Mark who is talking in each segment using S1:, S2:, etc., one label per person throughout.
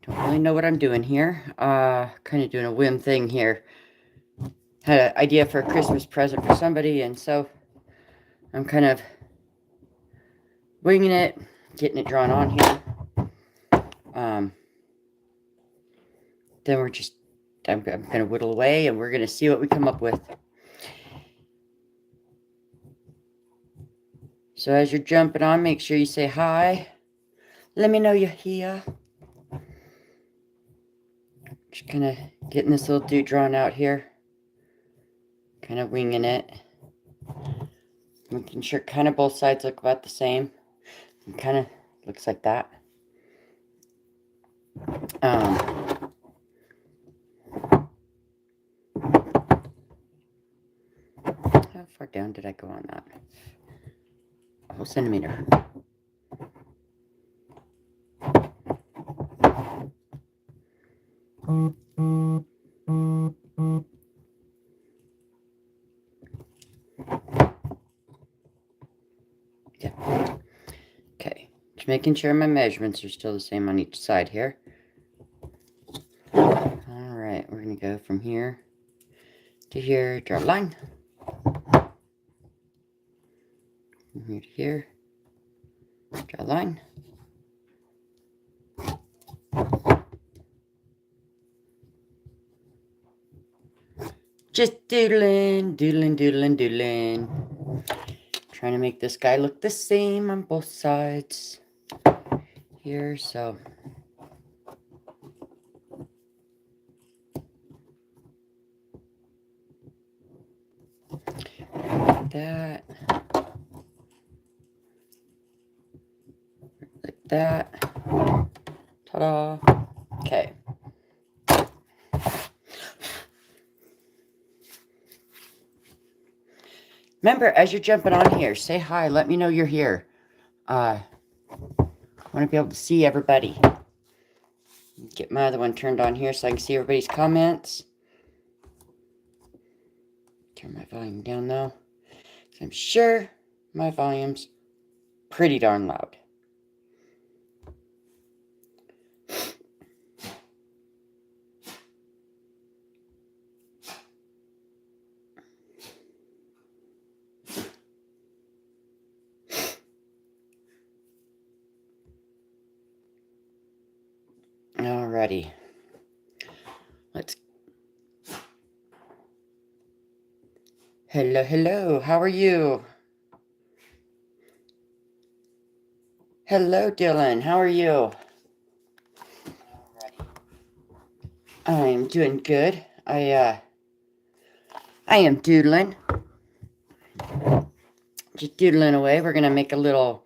S1: Don't really know what I'm doing here. Kind of doing a whim thing here. Had an idea for a Christmas present for somebody, and so I'm kind of winging it, getting it drawn on here. Then I'm going to whittle away, and we're going to see what we come up with. So as you're jumping on, make sure you say hi. Let me know you're here. Just kind of getting this little dude drawn out here. Kind of winging it. Making sure kind of both sides look about the same. It kind of looks like that. How far down did I go on that? A whole centimeter. Yeah. Okay. Just making sure my measurements are still the same on each side here. Alright, we're going to go from here to here, draw a line. From here to here, draw a line. Just doodling, doodling, doodling, doodling. Trying to make this guy look the same on both sides here, so. Like that. Like that. Ta-da. Okay. Remember, as you're jumping on here, say hi. Let me know you're here. I want to be able to see everybody. Get my other one turned on here so I can see everybody's comments. Turn my volume down, though. I'm sure my volume's pretty darn loud. Alrighty. Let's. Hello, hello. How are you? Hello, Dylan. How are you? I'm doing good. I am doodling. Just doodling away. We're gonna make a little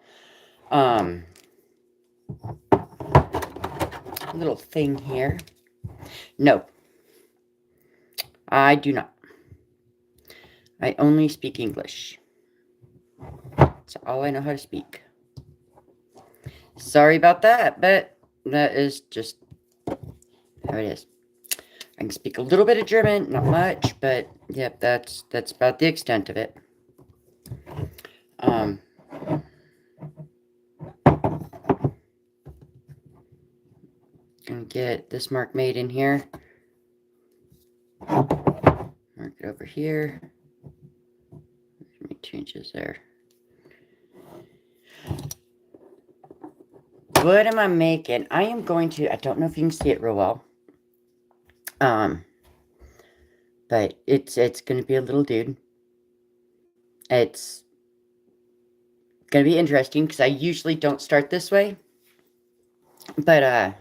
S1: thing here. No, I do not. I only speak English. That's all I know how to speak. Sorry about that, but that is just how it is. I can speak a little bit of German, not much, but yep, that's about the extent of it. Gonna get this mark made in here. Mark it over here. Make changes there. What am I making? I am going to, I don't know if you can see it real well. But it's going to be a little dude. It's going to be interesting because I usually don't start this way. But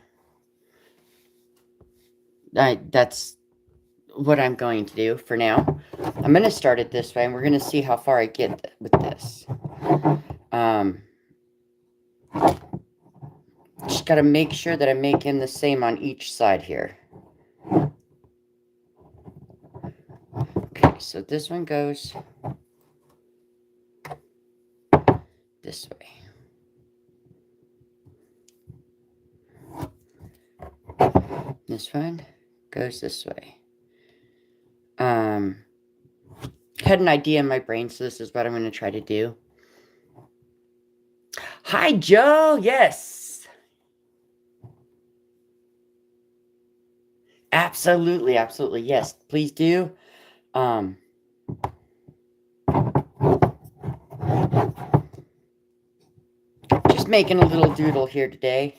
S1: that's what I'm going to do for now. I'm going to start it this way, and we're going to see how far I get with this. Just got to make sure that I'm making the same on each side here. Okay, so this one goes this way. This one goes this way. Had an idea in my brain, so this is what I'm going to try to do. Hi, Joe. Yes. Absolutely, absolutely. Yes, please do. Just making a little doodle here today.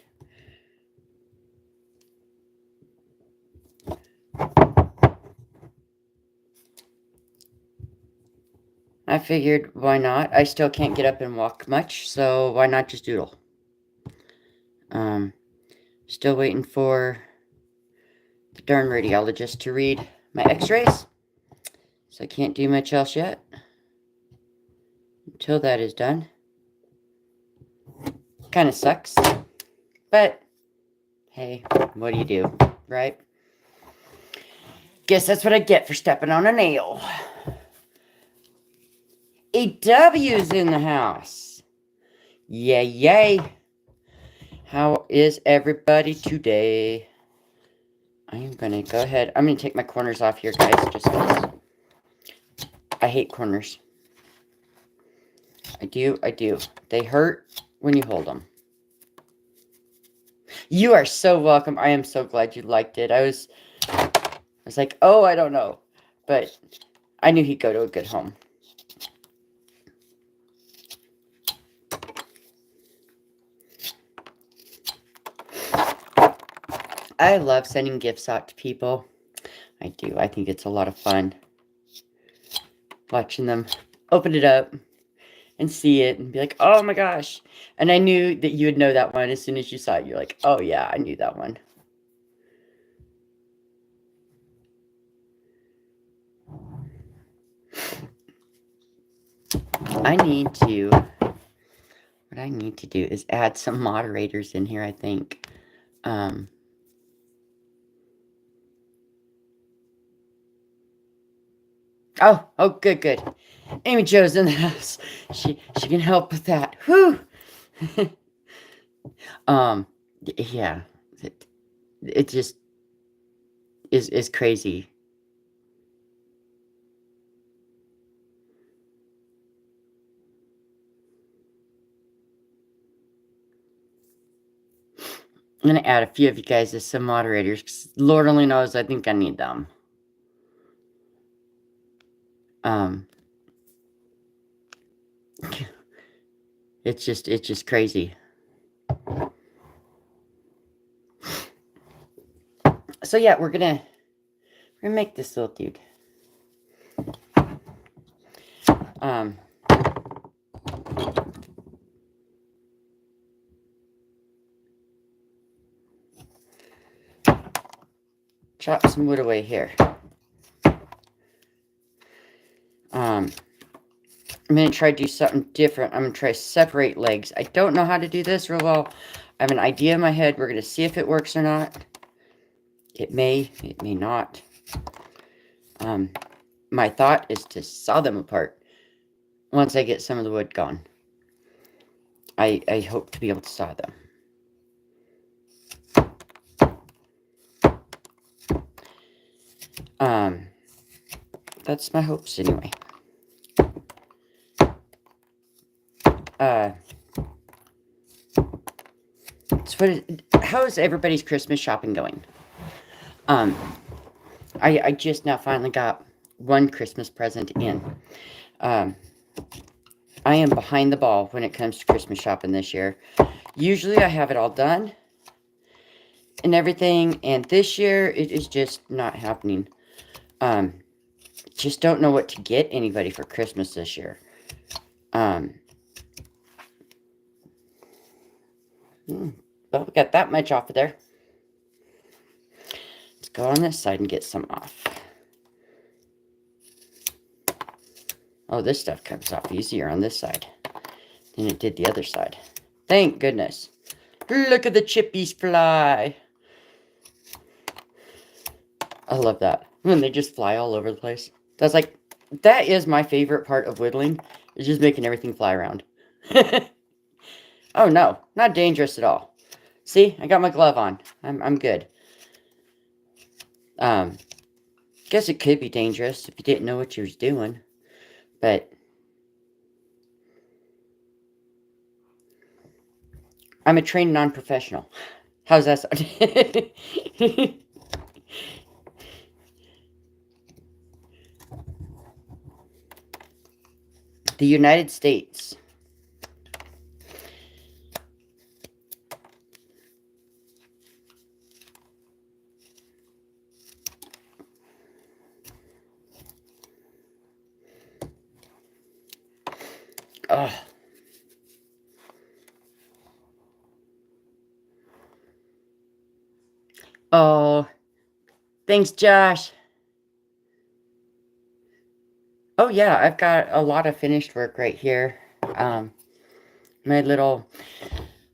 S1: I figured, why not? I still can't get up and walk much, so why not just doodle? Still waiting for the darn radiologist to read my x-rays, so I can't do much else yet until that is done. Kind of sucks, but hey, what do you do, right? Guess that's what I get for stepping on a nail. AW's in the house. Yay, yay. How is everybody today? I'm going to go ahead. I'm going to take my corners off here, guys, just because I hate corners. I do. They hurt when you hold them. You are so welcome. I am so glad you liked it. I was like, oh, I don't know. But I knew he'd go to a good home. I love sending gifts out to people. I do. I think it's a lot of fun. Watching them open it up and see it and be like, oh my gosh. And I knew that you would know that one as soon as you saw it. You're like, oh yeah, I knew that one. What I need to do is add some moderators in here, I think. Oh, good. Amy Jo's in the house. She can help with that. Whew. Yeah. It just is crazy. I'm going to add a few of you guys as some moderators, because Lord only knows I think I need them. It's just crazy. So yeah, we're gonna make this little dude. Chop some wood away here. I'm going to try to do something different. I'm going to try separate legs. I don't know how to do this real well. I have an idea in my head. We're going to see if it works or not. It may not. My thought is to saw them apart once I get some of the wood gone. I hope to be able to saw them. That's my hopes anyway. How is everybody's Christmas shopping going? I just now finally got one Christmas present in. I am behind the ball when it comes to Christmas shopping this year. Usually I have it all done and everything, and this year it is just not happening. Just don't know what to get anybody for Christmas this year. Well, we got that much off of there. Let's go on this side and get some off. Oh, this stuff comes off easier on this side than it did the other side. Thank goodness. Look at the chippies fly. I love that. When they just fly all over the place. That is my favorite part of whittling, is just making everything fly around. Oh no, not dangerous at all. See, I got my glove on. I'm good. Guess it could be dangerous if you didn't know what you was doing. But I'm a trained non-professional. How's that sound? The United States. Oh. Oh. Thanks, Josh. Oh, yeah, I've got a lot of finished work right here. My little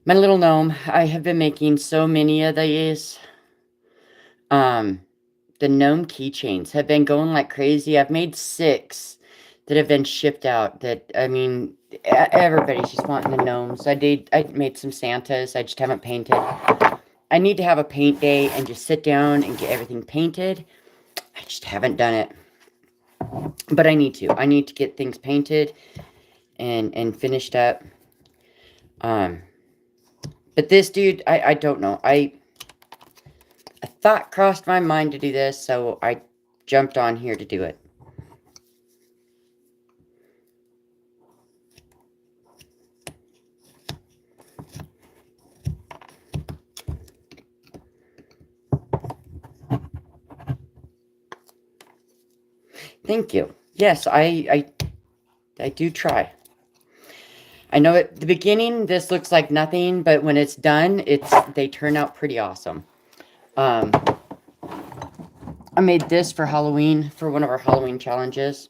S1: gnome. I have been making so many of these. The gnome keychains have been going like crazy. I've made 6 that have been shipped out. That, I mean, everybody's just wanting the gnomes. I made some Santas. I just haven't painted. I need to have a paint day and just sit down and get everything painted. I just haven't done it. But I need to. I need to get things painted and finished up. But this dude, I don't know. A thought crossed my mind to do this, so I jumped on here to do it. Thank you. Yes, I do try. I know at the beginning this looks like nothing, but when it's done, they turn out pretty awesome. I made this for Halloween, for one of our Halloween challenges.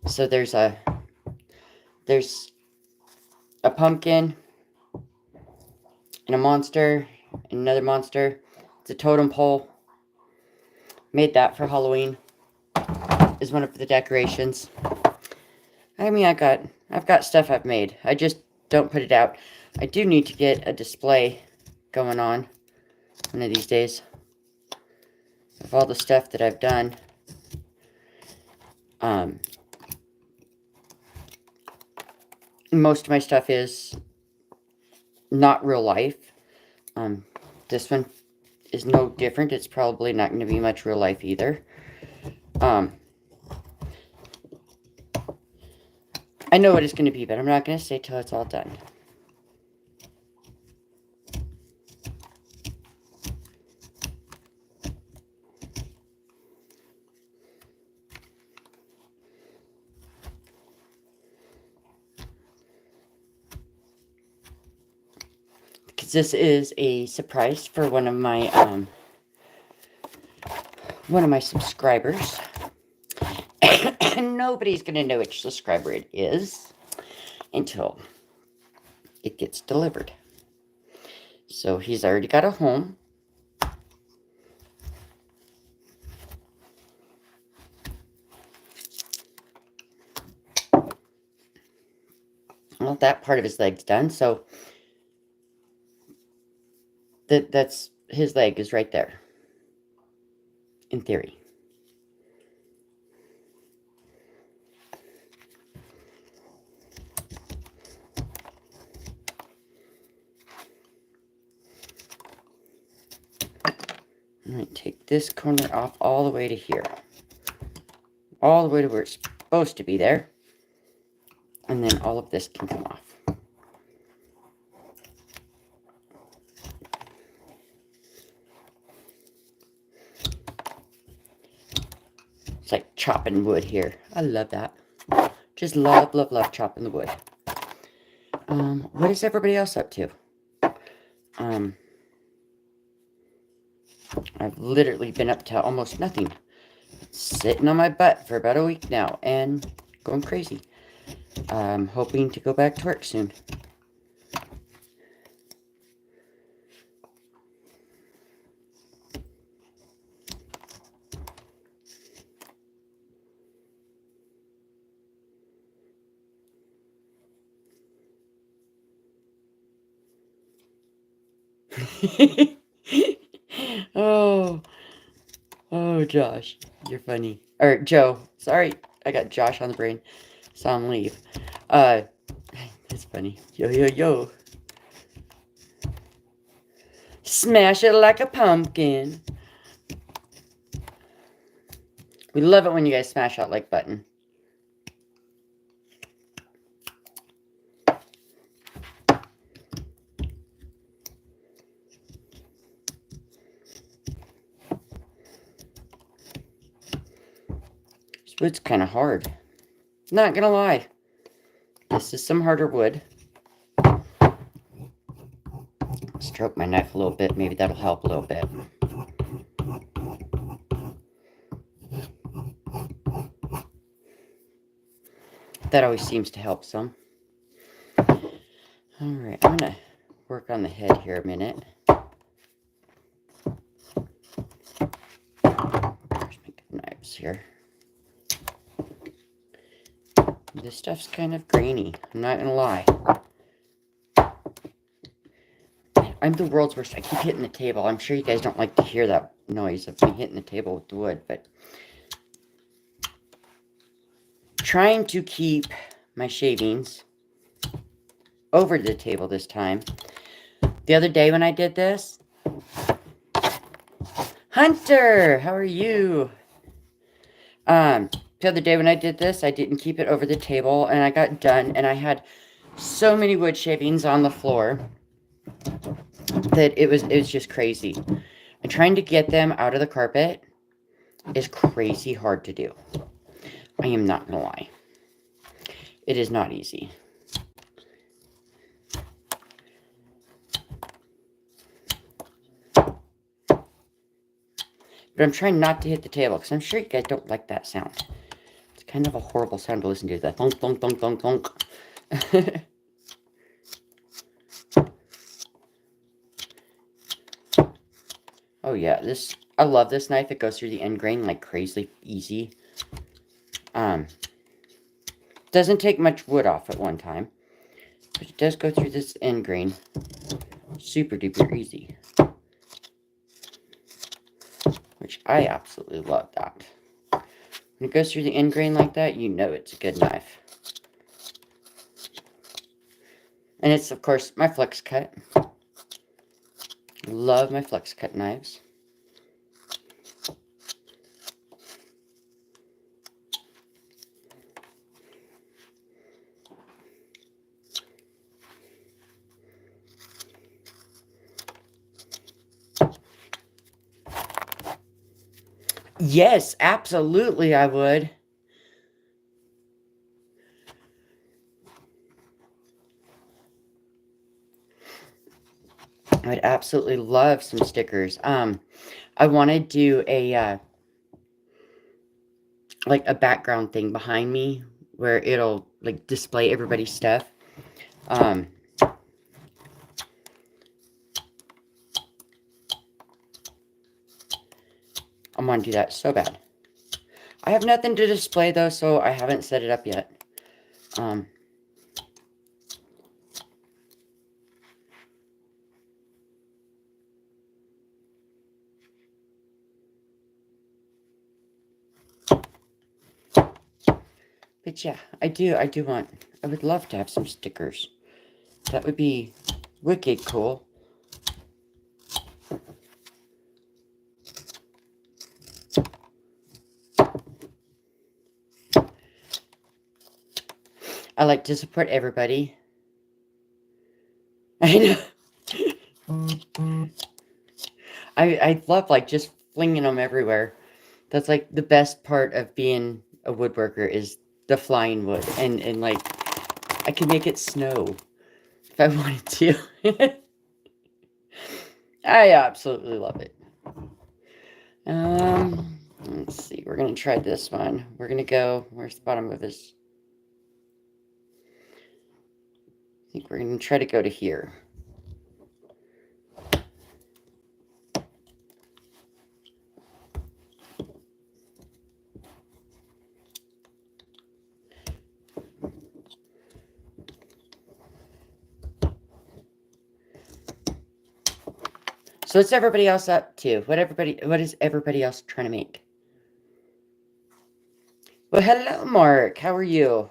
S1: So there's a pumpkin and a monster and another monster. It's a totem pole. Made that for Halloween. Is one of the decorations. I mean, I've got stuff I've made. I just don't put it out. I do need to get a display going on one of these days of all the stuff that I've done. Most of my stuff is not real life. This one is no different. It's probably not going to be much real life either. I know what it's going to be, but I'm not going to say till it's all done. Because this is a surprise for one of my subscribers. And nobody's going to know which subscriber it is until it gets delivered. So he's already got a home. Well, that part of his leg's done, so that's his leg is right there, in theory. I'm going to take this corner off all the way to here. All the way to where it's supposed to be there. And then all of this can come off. It's like chopping wood here. I love that. Just love, love, love chopping the wood. What is everybody else up to? I've literally been up to almost nothing. Sitting on my butt for about a week now and going crazy. I'm hoping to go back to work soon. Oh, Josh, you're funny. Or Joe, sorry, I got Josh on the brain. Saw him leave. That's funny. Yo, yo, yo. Smash it like a pumpkin. We love it when you guys smash that like button. It's kind of hard. Not gonna lie. This is some harder wood. Stroke my knife a little bit. Maybe that'll help a little bit. That always seems to help some. Alright, I'm going to work on the head here a minute. There's my knives here. This stuff's kind of grainy. I'm not going to lie. I'm the world's worst. I keep hitting the table. I'm sure you guys don't like to hear that noise of me hitting the table with the wood, but trying to keep my shavings over the table this time. The other day when I did this, Hunter, how are you? The other day when I did this, I didn't keep it over the table, and I got done, and I had so many wood shavings on the floor that it was just crazy. And trying to get them out of the carpet is crazy hard to do. I am not gonna lie. It is not easy. But I'm trying not to hit the table, because I'm sure you guys don't like that sound. It's kind of a horrible sound to listen to. That thunk, thunk, thunk, thunk, thunk. Oh yeah, I love this knife. It goes through the end grain like crazy easy. Doesn't take much wood off at one time. But it does go through this end grain super duper easy. Which I absolutely love that. When it goes through the end grain like that, you know it's a good knife. And it's, of course, my flex cut. Love my flex cut knives. Yes, absolutely I would. I would absolutely love some stickers. I want to do a like a background thing behind me where it'll like display everybody's stuff. I want to do that so bad. I have nothing to display though, so I haven't set it up yet. But yeah, I would love to have some stickers. That would be wicked cool. I like to support everybody. I know. I love like just flinging them everywhere. That's like the best part of being a woodworker is the flying wood. And like I can make it snow if I wanted to. I absolutely love it. Let's see. We're going to try this one. We're going to go... Where's the bottom of this? I think we're going to try to go to here. So what's everybody else up to? What is everybody else trying to make? Well, hello, Mark. How are you?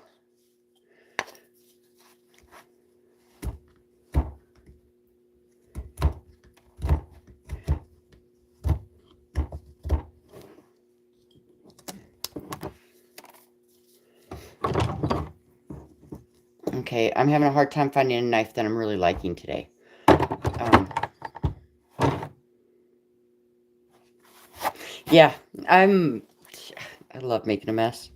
S1: Okay, I'm having a hard time finding a knife that I'm really liking today. Yeah, I love making a mess.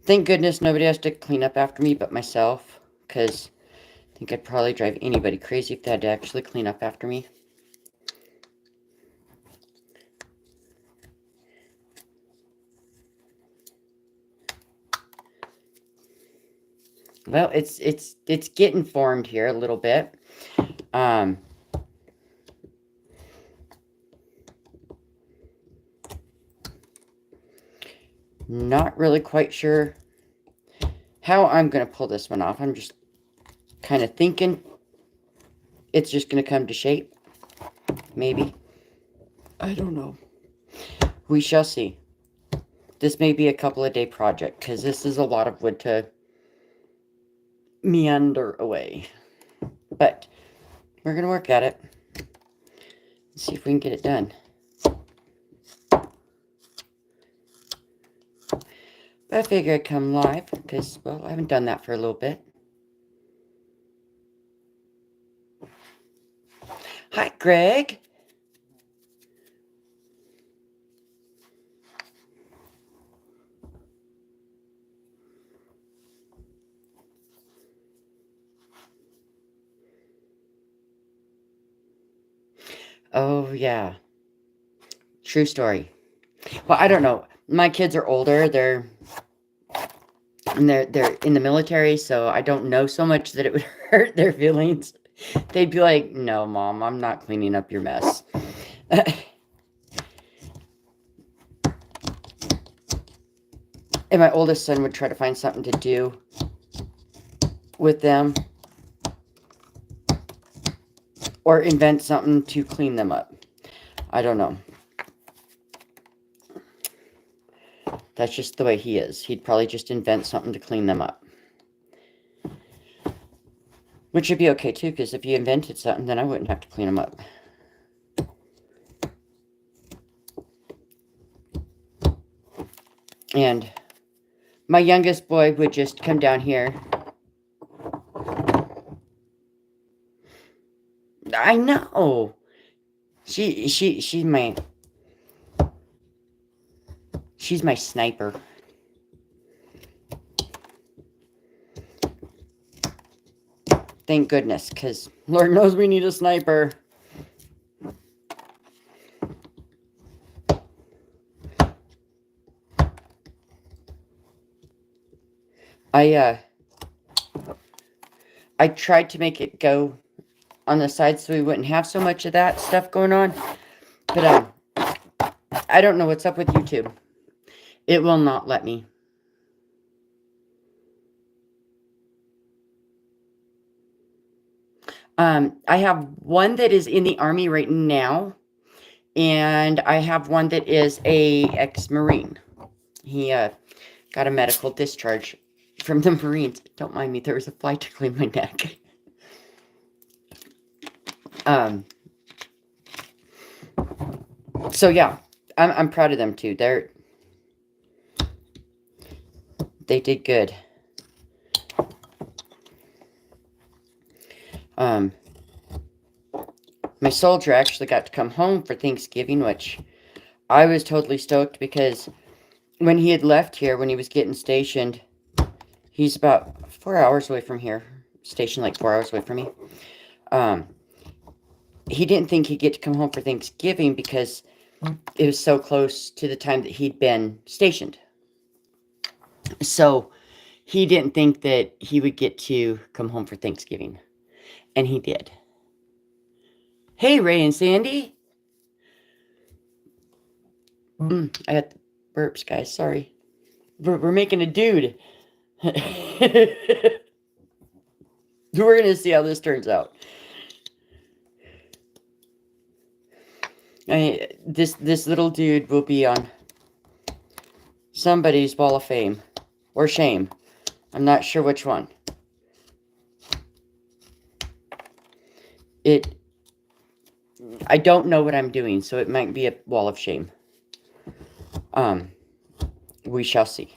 S1: Thank goodness nobody has to clean up after me but myself, because I think I'd probably drive anybody crazy if they had to actually clean up after me. Well, it's getting formed here a little bit. Not really quite sure how I'm going to pull this one off. I'm just kind of thinking it's just going to come to shape. Maybe. I don't know. We shall see. This may be a couple of day project, because this is a lot of wood to meander away. But we're going to work at it. See if we can get it done. But I figure I'd come live, because, well, I haven't done that for a little bit. Hi, Greg. Oh, yeah. True story. Well, I don't know. My kids are older. They're in the military, so I don't know so much that it would hurt their feelings. They'd be like, "No, Mom, I'm not cleaning up your mess." And my oldest son would try to find something to do with them, or invent something to clean them up. I don't know. That's just the way he is. He'd probably just invent something to clean them up. Which would be okay too, because if you invented something, then I wouldn't have to clean them up. And my youngest boy would just come down here. I know. She's my sniper. Thank goodness, because Lord knows we need a sniper. I tried to make it go on the side so we wouldn't have so much of that stuff going on. But I don't know what's up with YouTube. It will not let me. I have one that is in the Army right now, and I have one that is a ex-Marine. He got a medical discharge from the Marines. Don't mind me, there was a fly tickling my neck. So yeah, I'm proud of them too. They did good. My soldier actually got to come home for Thanksgiving, which I was totally stoked, because when he had left here, when he was getting stationed, he's about 4 hours away from here, stationed like 4 hours away from me. He didn't think he'd get to come home for Thanksgiving because it was so close to the time that he'd been stationed. So he didn't think that he would get to come home for Thanksgiving. And he did. Hey, Ray and Sandy. I had the burps, guys. Sorry. We're making a dude. We're going to see how this turns out. This little dude will be on somebody's wall of fame. Or shame. I'm not sure which one. I don't know what I'm doing, so it might be a wall of shame. We shall see.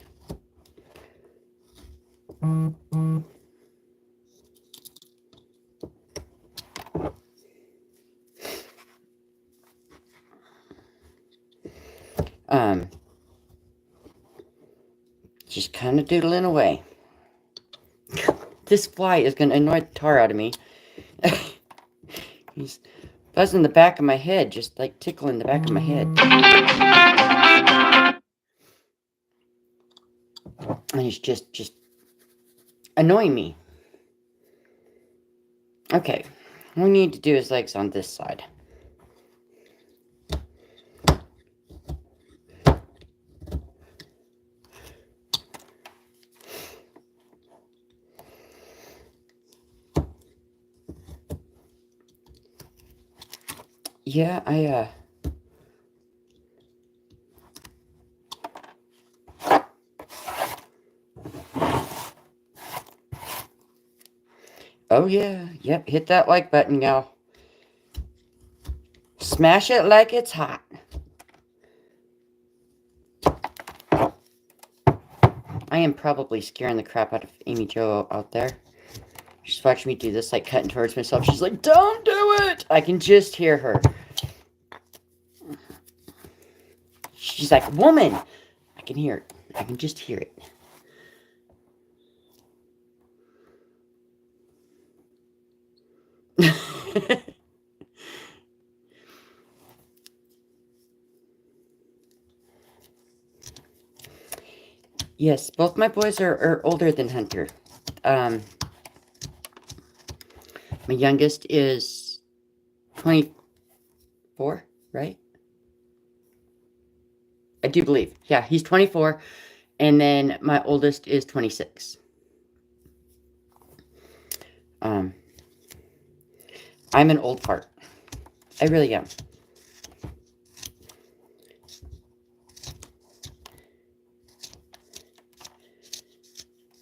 S1: just kind of doodling away. This fly is going to annoy the tar out of me. He's buzzing the back of my head, just like tickling the back of my head. And he's just annoying me. Okay, what we need to do his legs on this side. Yeah, oh yeah, yep, hit that like button, y'all. Smash it like it's hot. I am probably scaring the crap out of Amy Jo out there. She's watching me do this, like cutting towards myself. She's like, don't do it! I can just hear her. She's like, woman! I can hear it. I can just hear it. Yes, both my boys are older than Hunter. My youngest is 24, right? I do believe. Yeah, he's 24. And then my oldest is 26. I'm an old fart. I really am.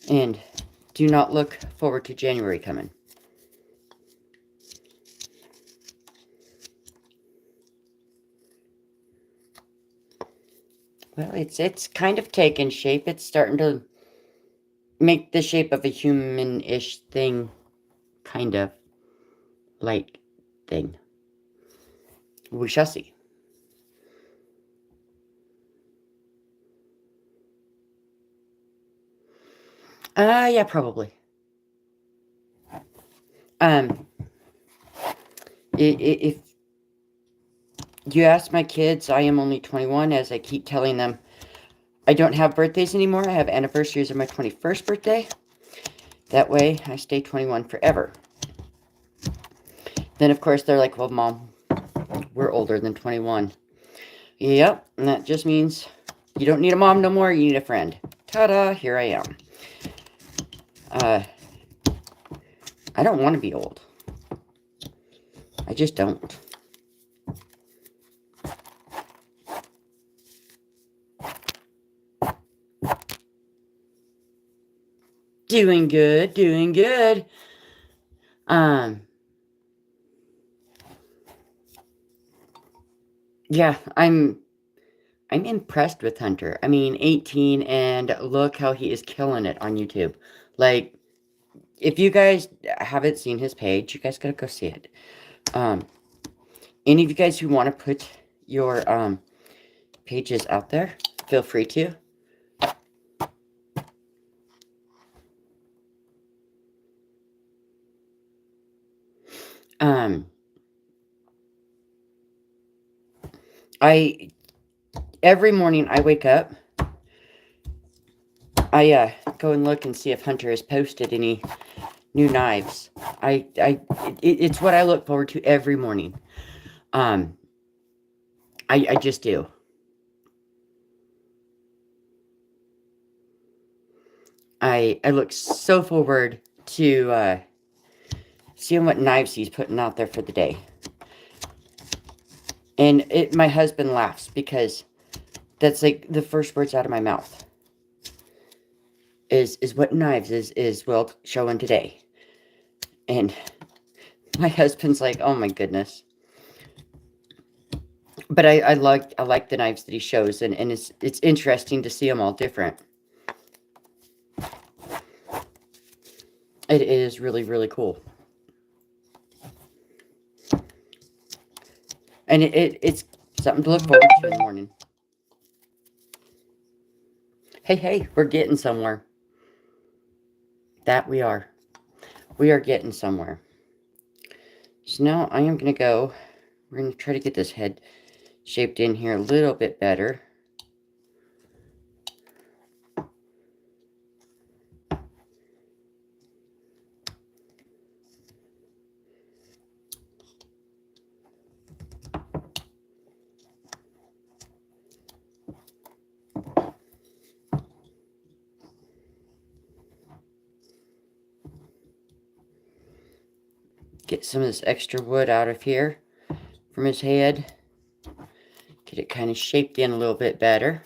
S1: And do not look forward to January coming. Well, it's kind of taken shape. It's starting to make the shape of a human-ish thing. Kind of. Like thing. We shall see. Yeah, probably. If you ask my kids, I am only 21, as I keep telling them. I don't have birthdays anymore. I have anniversaries of my 21st birthday. That way, I stay 21 forever. Then, of course, they're like, well, Mom, we're older than 21. Yep, and that just means you don't need a mom no more, you need a friend. Ta-da, here I am. I don't want to be old. I just don't. Doing good, doing good. Yeah, I'm impressed with Hunter. I mean, 18, and look how he is killing it on YouTube. Like, if you guys haven't seen his page, you guys gotta go see it. Any of you guys who want to put your pages out there, feel free to. Every morning I wake up, I go and look and see if Hunter has posted any new knives. It's what I look forward to every morning. I just do. I look so forward to seeing what knives he's putting out there for the day. And my husband laughs because that's like the first words out of my mouth. Is what knives is Will showing today. And my husband's like, oh my goodness. But I like the knives that he shows, and it's interesting to see them all different. It is really, really cool. And it's something to look forward to in the morning. Hey, we're getting somewhere. That we are. We are getting somewhere. So now I am going to go. We're going to try to get this head shaped in here a little bit better. Get some of this extra wood out of here from his head. Get it kind of shaped in a little bit better.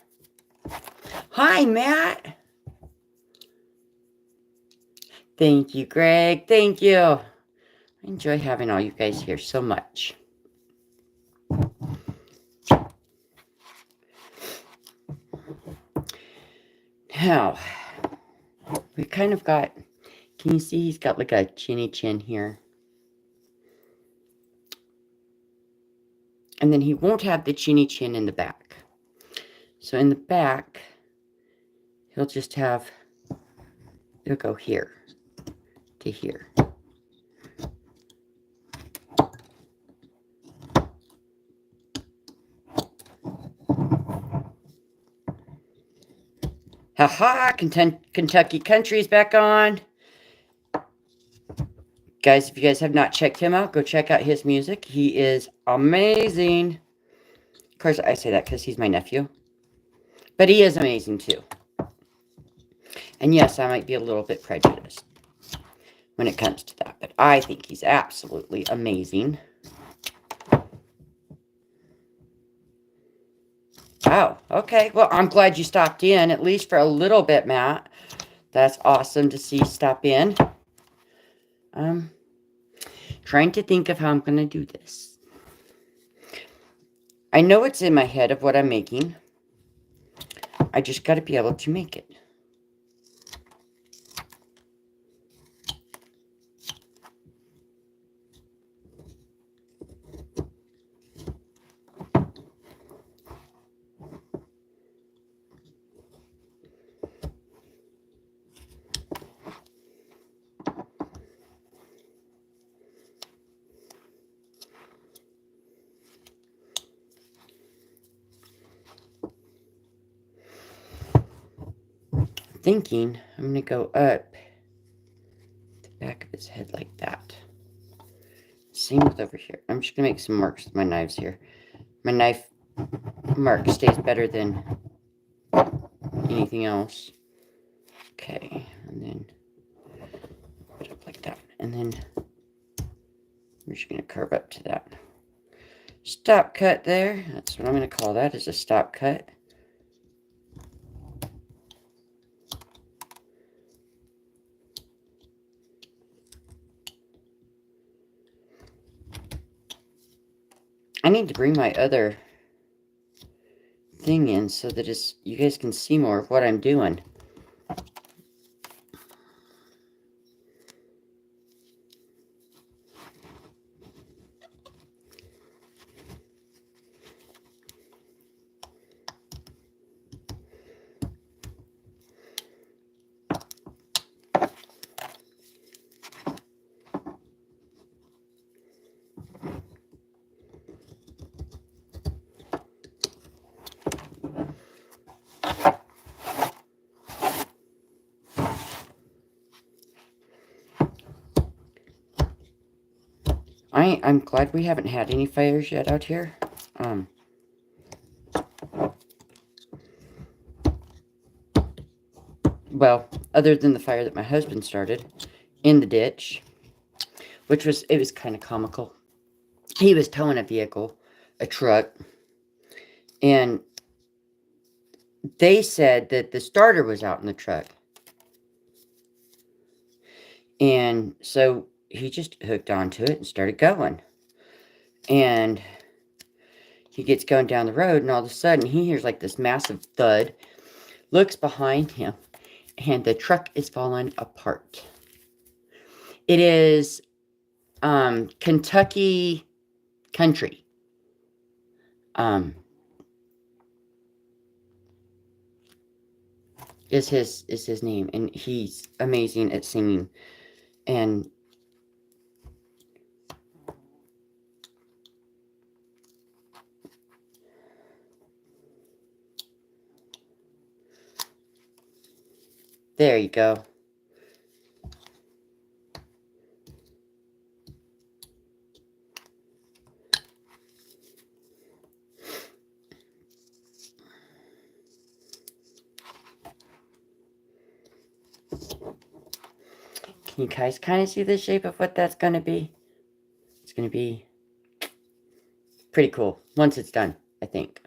S1: Hi, Matt. Thank you, Greg. Thank you. I enjoy having all you guys here so much. Now, we kind of got, can you see he's got like a chinny chin here? And then he won't have the chinny chin in the back. So in the back, he'll just have, it'll go here to here. Ha! Kentucky Country's back on. Guys, if you guys have not checked him out, go check out his music. He is amazing. Of course, I say that because he's my nephew. But he is amazing, too. And yes, I might be a little bit prejudiced when it comes to that. But I think he's absolutely amazing. Oh, okay. Well, I'm glad you stopped in, at least for a little bit, Matt. That's awesome to see you stop in. Trying to think of how I'm going to do this. I know it's in my head of what I'm making. I just got to be able to make it. Thinking I'm going to go up the back of his head like that. Same with over here. I'm just going to make some marks with my knives here. My knife mark stays better than anything else. Okay, and then put it up like that. And then we're just going to curve up to that. Stop cut there. That's what I'm going to call that, is a stop cut. I need to bring my other thing in so that you guys can see more of what I'm doing. I'm glad we haven't had any fires yet out here. Well, other than the fire that my husband started in the ditch, which was kind of comical. He was towing a vehicle, a truck, and they said that the starter was out in the truck. And so he just hooked onto it and started going. And he gets going down the road, and all of a sudden he hears like this massive thud, looks behind him, and the truck is falling apart. It is Kentucky Country. is his name, and he's amazing at singing. And there you go. Can you guys kind of see the shape of what that's going to be? It's going to be pretty cool once it's done, I think.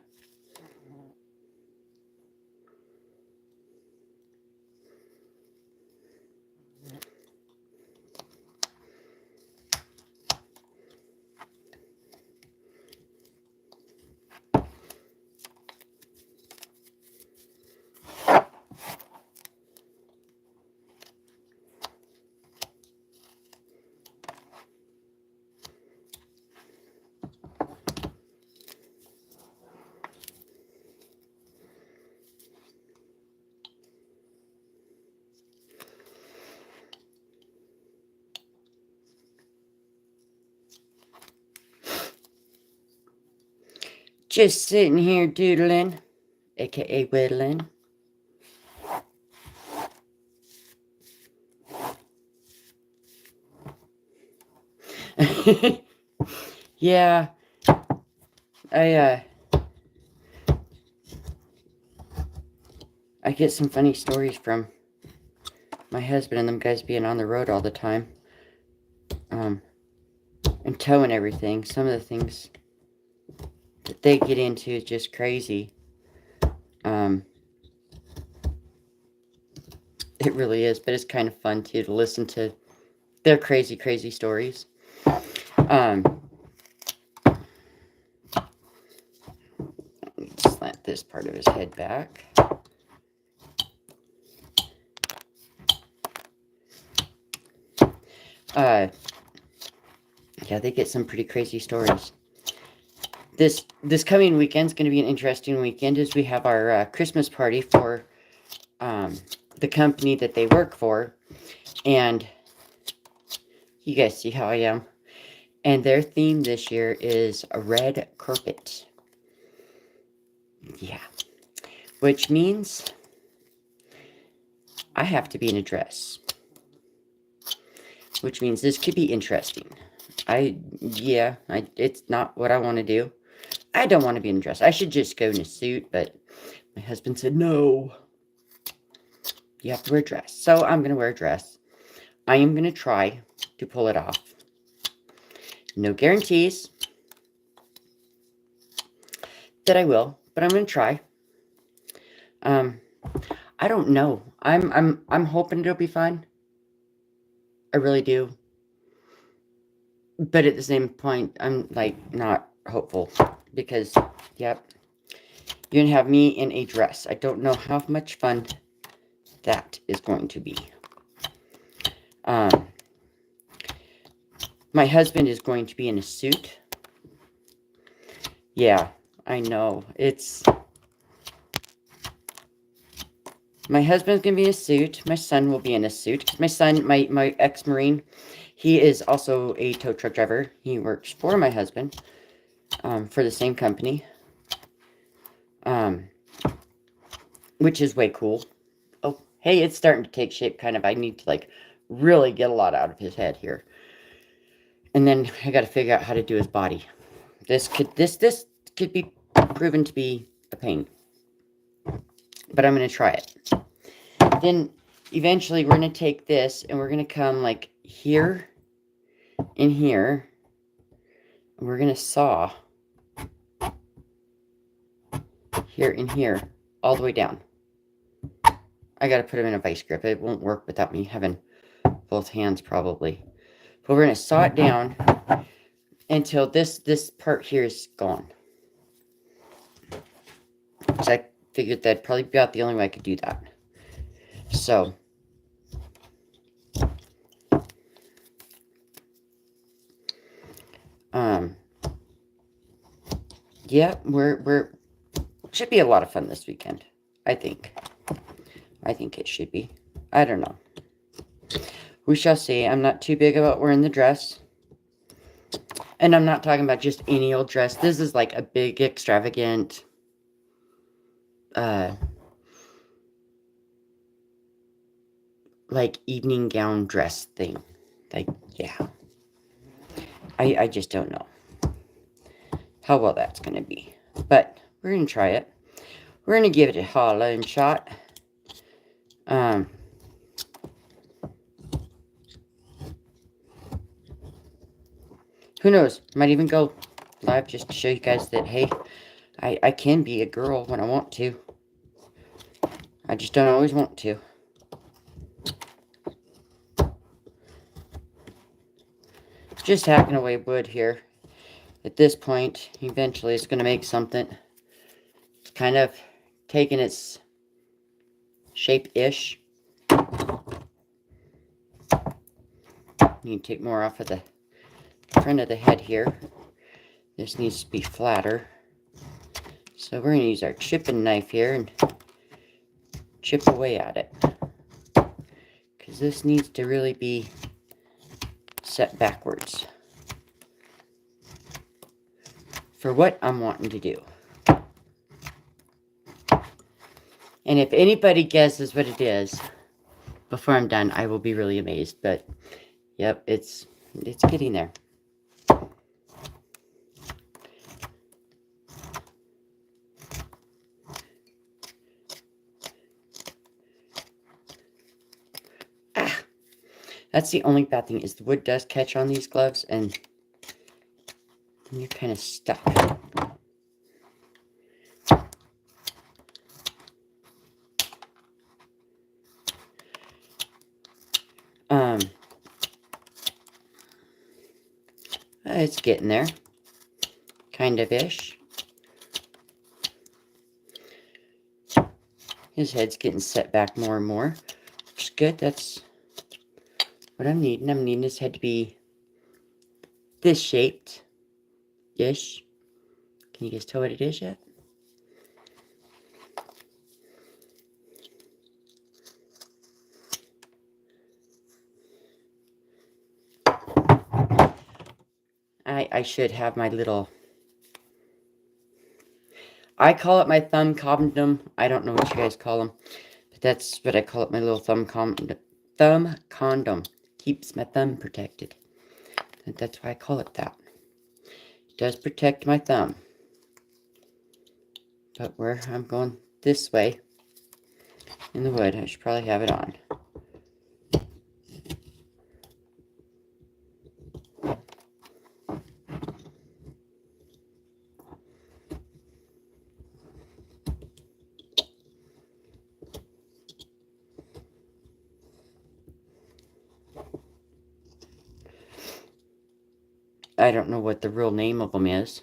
S1: Just sitting here doodling, aka whittling. Yeah, I get some funny stories from my husband and them guys being on the road all the time. And towing everything. Some of the things that they get into is just crazy. It really is, but it's kind of fun too to listen to their crazy, crazy stories. Slant this part of his head back. Yeah, they get some pretty crazy stories. This coming weekend is going to be an interesting weekend as we have our Christmas party for the company that they work for. And you guys see how I am. And their theme this year is a red carpet. Yeah. Which means I have to be in a dress. Which means this could be interesting. It's not what I want to do. I don't want to be in a dress. I should just go in a suit, but my husband said, no. You have to wear a dress. So I'm going to wear a dress. I am going to try to pull it off. No guarantees that I will, but I'm going to try. I don't know. I'm hoping it'll be fun. I really do. But at the same point, I'm like not hopeful because, yep, you're gonna have me in a dress. I don't know how much fun that is going to be. My husband is going to be in a suit. Yeah, I know. My husband's going to be in a suit. My son will be in a suit. My son, my ex-Marine, he is also a tow truck driver. He works for my husband, for the same company, which is way cool. Oh, hey, it's starting to take shape, kind of. I need to, like, really get a lot out of his head here. And then I got to figure out how to do his body. This could be proven to be a pain. But I'm going to try it. Then, eventually, we're going to take this, and we're going to come, like, here, and here. And we're going to saw here and here, all the way down. I got to put them in a vice grip. It won't work without me having both hands, probably. But we're going to saw it down until this part here is gone. So I figured that'd probably be about the only way I could do that. So, yeah, we're should be a lot of fun this weekend, I think. I think it should be. I don't know. We shall see. I'm not too big about wearing the dress. And I'm not talking about just any old dress. This is like a big, extravagant, like evening gown dress thing. Like, yeah. I just don't know how well that's going to be. But we're going to try it. We're going to give it a hollering shot. Who knows? Might even go live just to show you guys that, hey, I can be a girl when I want to. I just don't always want to. Just hacking away wood here. At this point, eventually it's going to make something. It's kind of taking its shape-ish. Need to take more off of the front of the head here. This needs to be flatter. So we're going to use our chipping knife here and chip away at it. Because this needs to really be set backwards for what I'm wanting to do. And if anybody guesses what it is before I'm done, I will be really amazed. But yep, it's getting there. That's the only bad thing, is the wood does catch on these gloves and you're kind of stuck. It's getting there. Kind of-ish. His head's getting set back more and more, which is good. That's what I'm needing. I'm needing his head to be this shaped-ish. Can you guys tell what it is yet? I should have my little... I call it my thumb condom. I don't know what you guys call them. But that's what I call it, my little thumb condom. Keeps my thumb protected. And that's why I call it that. It does protect my thumb. But where I'm going this way in the wood, I should probably have it on. I don't know what the real name of them is.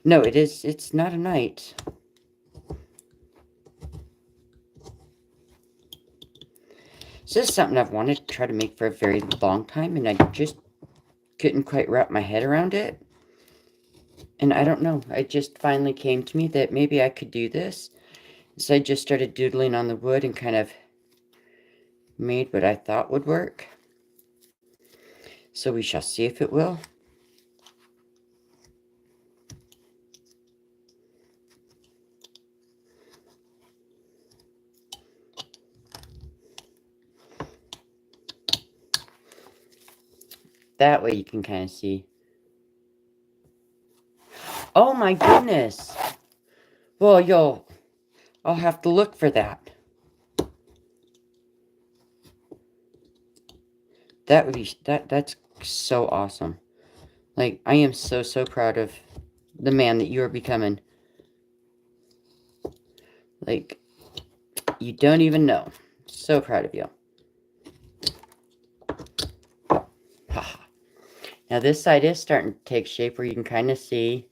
S1: No, it's not a knight. This is something I've wanted to try to make for a very long time, and I just couldn't quite wrap my head around it. And I don't know, it just finally came to me that maybe I could do this. So I just started doodling on the wood and kind of made what I thought would work. So we shall see if it will. That way you can kind of see. Oh my goodness! Well, I'll have to look for that. That would be, that's so awesome. Like, I am so proud of the man that you are becoming. Like, you don't even know. So proud of you. Now this side is starting to take shape where you can kind of see.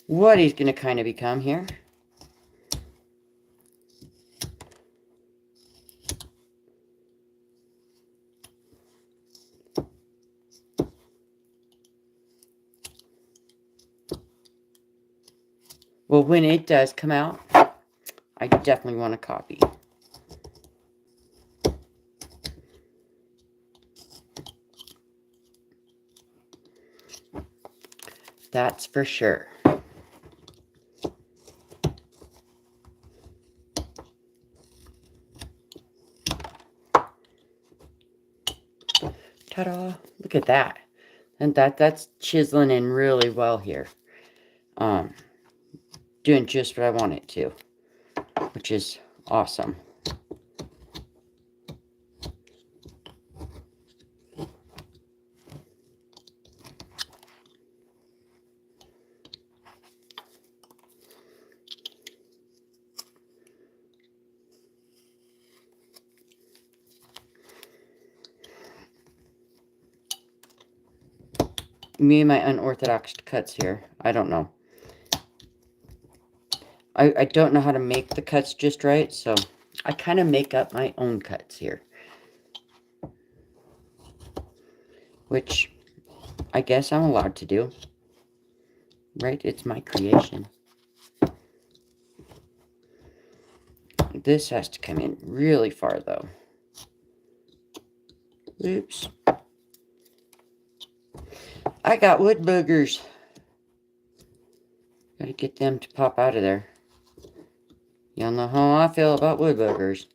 S1: What he's going to kind of become here. Well, when it does come out, I definitely want a copy. That's for sure. Ta-da! Look at that. And that's chiseling in really well here. Doing just what I want it to, which is awesome. Me and my unorthodox cuts here. I don't know. I don't know how to make the cuts just right, so I kind of make up my own cuts here. Which I guess I'm allowed to do. Right? It's my creation. This has to come in really far, though. Oops. I got wood boogers. Gotta get them to pop out of there. Y'all know how I feel about wood boogers.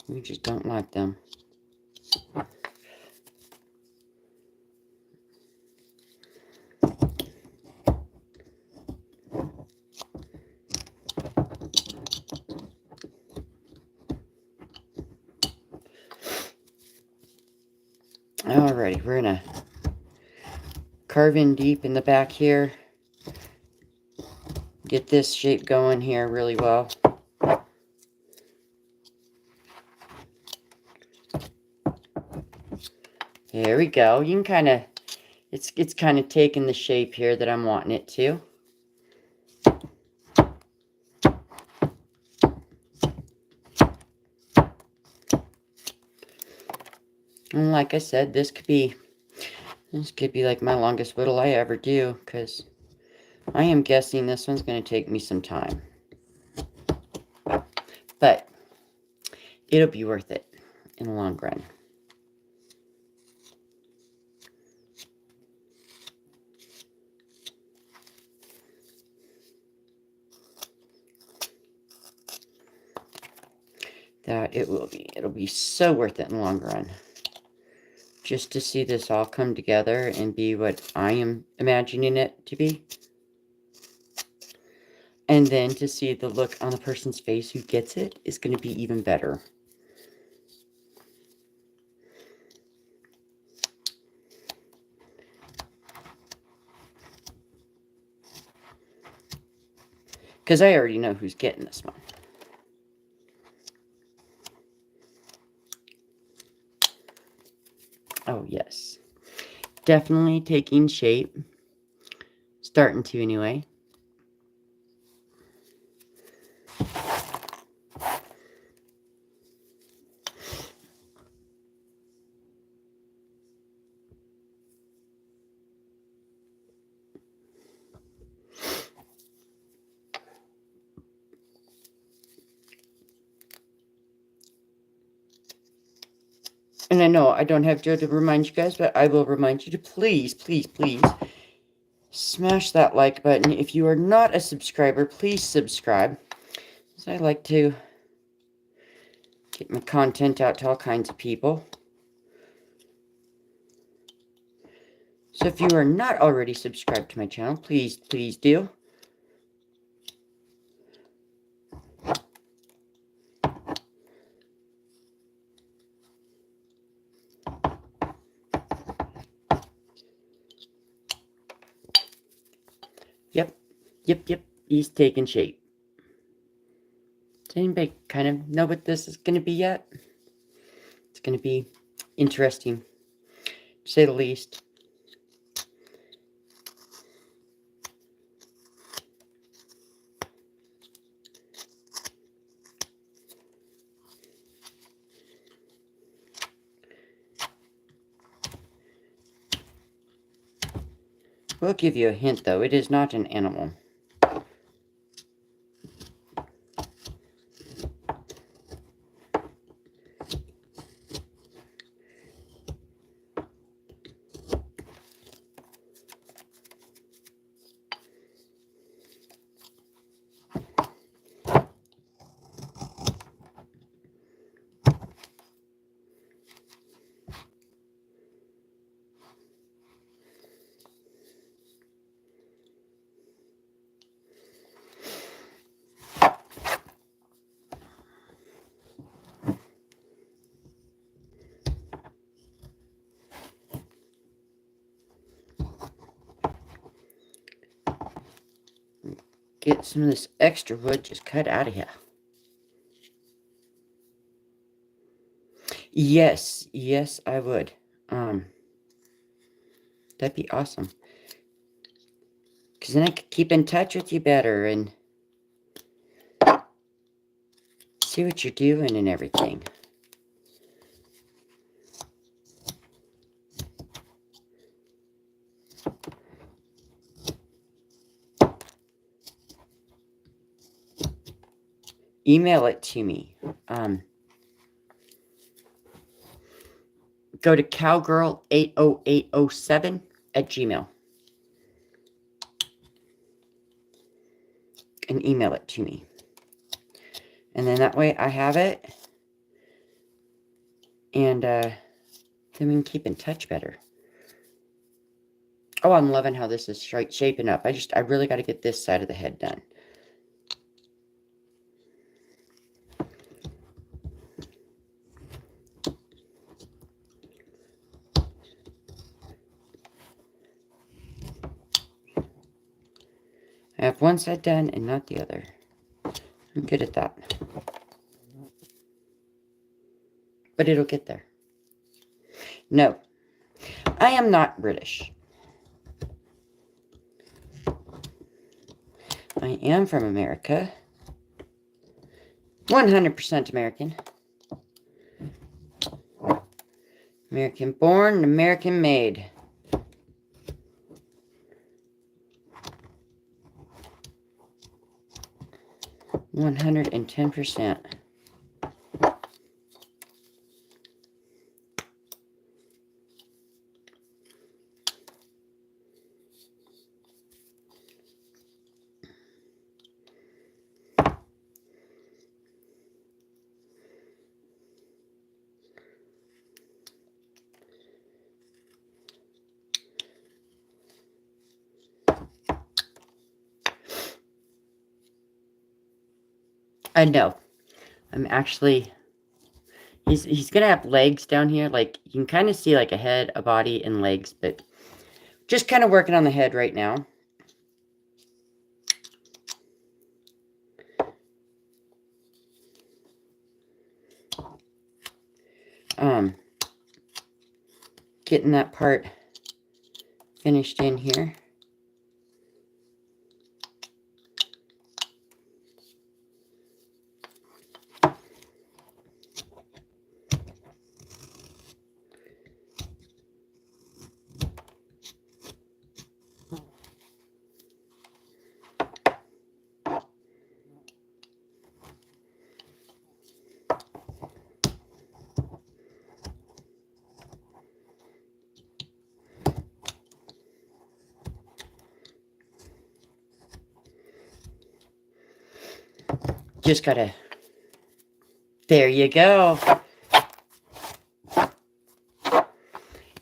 S1: We just don't like them. Alrighty, we're gonna carve in deep in the back here. Get this shape going here really well. There we go. You can kind of, it's kind of taking the shape here that I'm wanting it to. And like I said, this could be like my longest whittle I ever do, because I am guessing this one's going to take me some time. But it'll be worth it in the long run. That it will be. It'll be so worth it in the long run. Just to see this all come together and be what I am imagining it to be. And then to see the look on the person's face who gets it is going to be even better. Because I already know who's getting this one. Oh, yes. Definitely taking shape. Starting to, anyway. And I know I don't have Joe to remind you guys, but I will remind you to please, please, please smash that like button. If you are not a subscriber, please subscribe. Because I like to get my content out to all kinds of people. So if you are not already subscribed to my channel, please, please do. Yep, he's taking shape. Does anybody kind of know what this is going to be yet? It's going to be interesting, to say the least. We'll give you a hint, though. It is not an animal. get some of this extra wood just cut out of here. Yes, yes, I would. That'd be awesome. Because then I could keep in touch with you better and see what you're doing and everything. Email it to me. Go to cowgirl80807 at Gmail. And email it to me. And then that way I have it. And then we can keep in touch better. Oh, I'm loving how this is shaping up. I really got to get this side of the head done. I have one side done and not the other. I'm good at that. But it'll get there. No, I am not British. I am from America. 100% American. American born, American made. $110%. I know. I'm actually... He's going to have legs down here. Like, you can kind of see like a head, a body, and legs. But just kind of working on the head right now. Getting that part finished in here. Just gotta... There you go.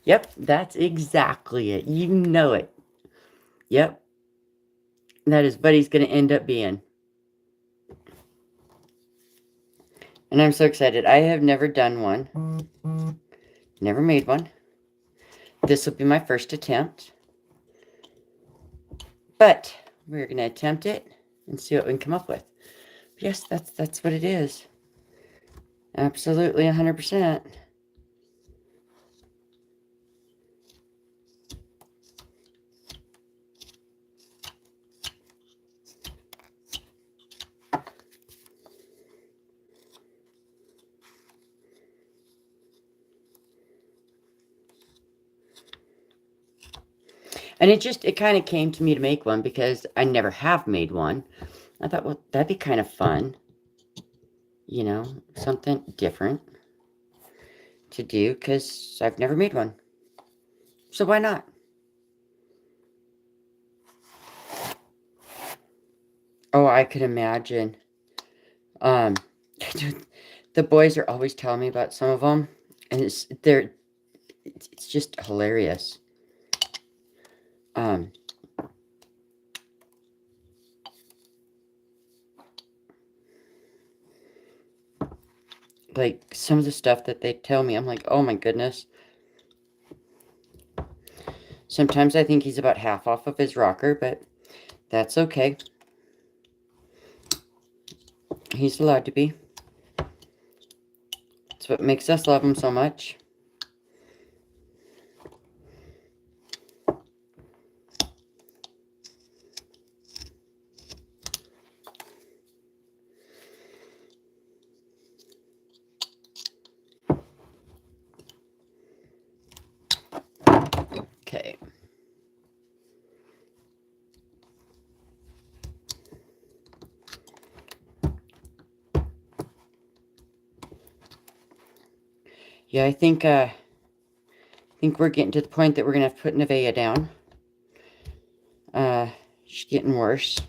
S1: Yep, that's exactly it. You know it. Yep. That is what he's going to end up being. And I'm so excited. I have never done one. Never made one. This will be my first attempt. But we're going to attempt it and see what we can come up with. Yes, that's what it is. Absolutely 100%. And it kind of came to me to make one because I never have made one. I thought, well, that'd be kind of fun. You know, something different to do because I've never made one. So why not? Oh, I could imagine. The boys are always telling me about some of them, and it's just hilarious. Like, some of the stuff that they tell me, I'm like, oh my goodness. Sometimes I think he's about half off of his rocker, but that's okay. He's allowed to be. It's what makes us love him so much. Okay. Yeah, I think we're getting to the point that we're gonna have to put Nevaeh down. She's getting worse.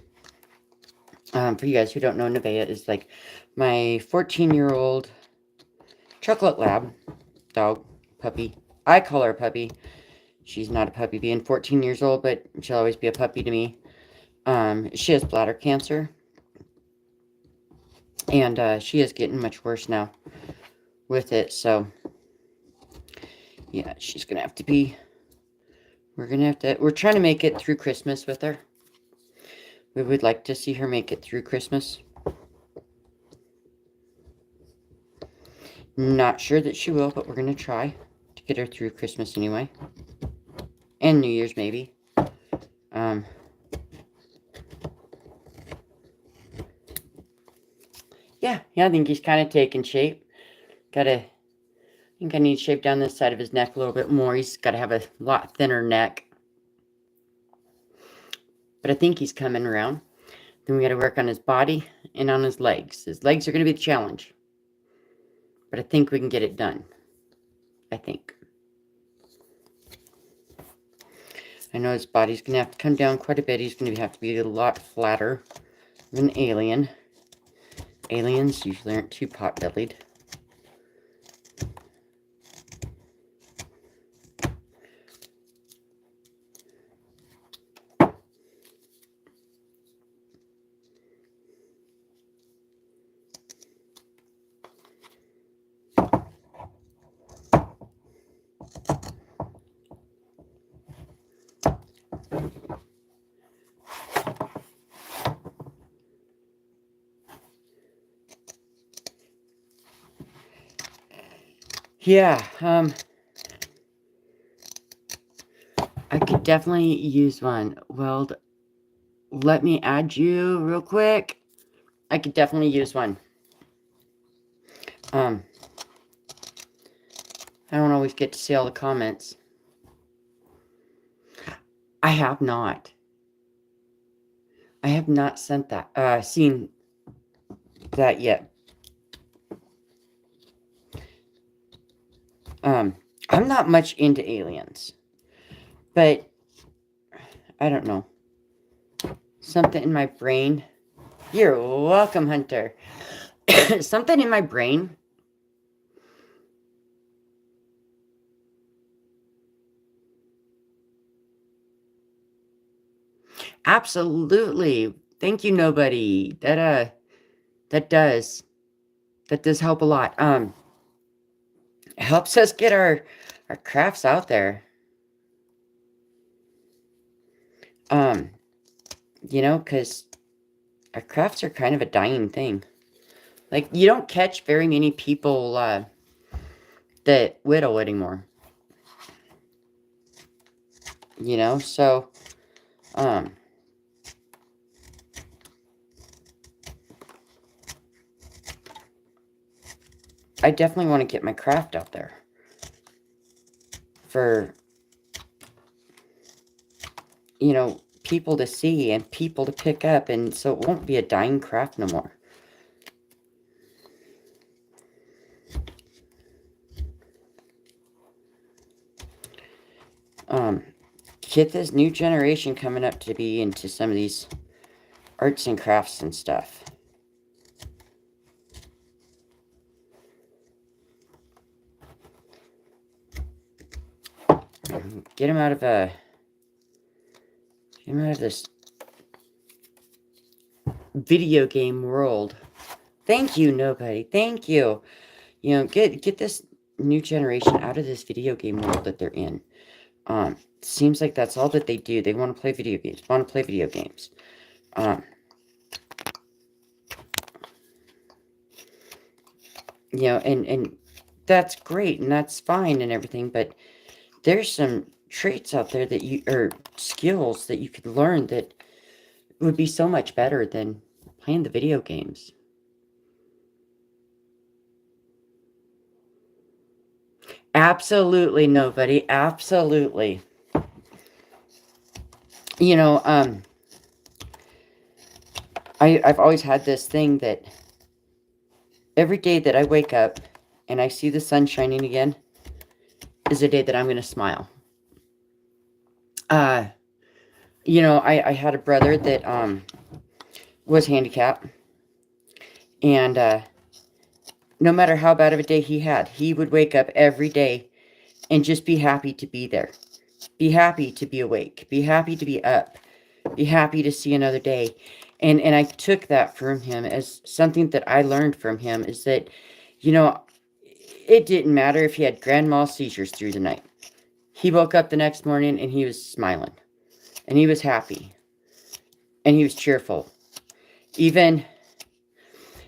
S1: For you guys who don't know, Nevaeh is like my 14-year-old chocolate lab dog puppy. I call her a puppy. She's not a puppy being 14 years old, but she'll always be a puppy to me. She has bladder cancer. And she is getting much worse now with it. So, yeah, she's going to have to be... We're trying to make it through Christmas with her. We would like to see her make it through Christmas. Not sure that she will, but we're going to try to get her through Christmas anyway. And New Year's, maybe. Yeah, I think he's kind of taking shape. I think I need to shape down this side of his neck a little bit more. He's got to have a lot thinner neck. But I think he's coming around. Then we got to work on his body and on his legs. His legs are going to be the challenge. But I think we can get it done. I think. I know his body's going to have to come down quite a bit. He's going to have to be a lot flatter than an alien. Aliens usually aren't too pot-bellied. Yeah, I could definitely use one. Well, let me add you real quick. I could definitely use one. I don't always get to see all the comments. I have not. I have not seen that yet. I'm not much into aliens, but I don't know. Something in my brain. You're welcome, Hunter. Something in my brain. Absolutely. Thank you, nobody. That does help a lot. It helps us get our crafts out there. You know, because our crafts are kind of a dying thing. Like, you don't catch very many people that whittle anymore. You know, so I definitely want to get my craft out there for, you know, people to see and people to pick up, and so it won't be a dying craft no more. Get this new generation coming up to be into some of these arts and crafts and stuff. Get them out of this video game world. Thank you, nobody. Thank you. You know, get this new generation out of this video game world that they're in. Seems like that's all that they do. They want to play video games. You know, and that's great and that's fine and everything, but there's some traits out there that you, or skills that you could learn that would be so much better than playing the video games. Absolutely, nobody. Absolutely. You know, I've always had this thing that every day that I wake up and I see the sun shining again is a day that I'm going to smile. You know, I had a brother that was handicapped, and no matter how bad of a day he had, he would wake up every day and just be happy to be there. Be happy to be awake. Be happy to be up. Be happy to see another day. And I took that from him as something that I learned from him, is that, you know, it didn't matter if he had grand mal seizures through the night. He woke up the next morning and he was smiling. And he was happy. And he was cheerful. Even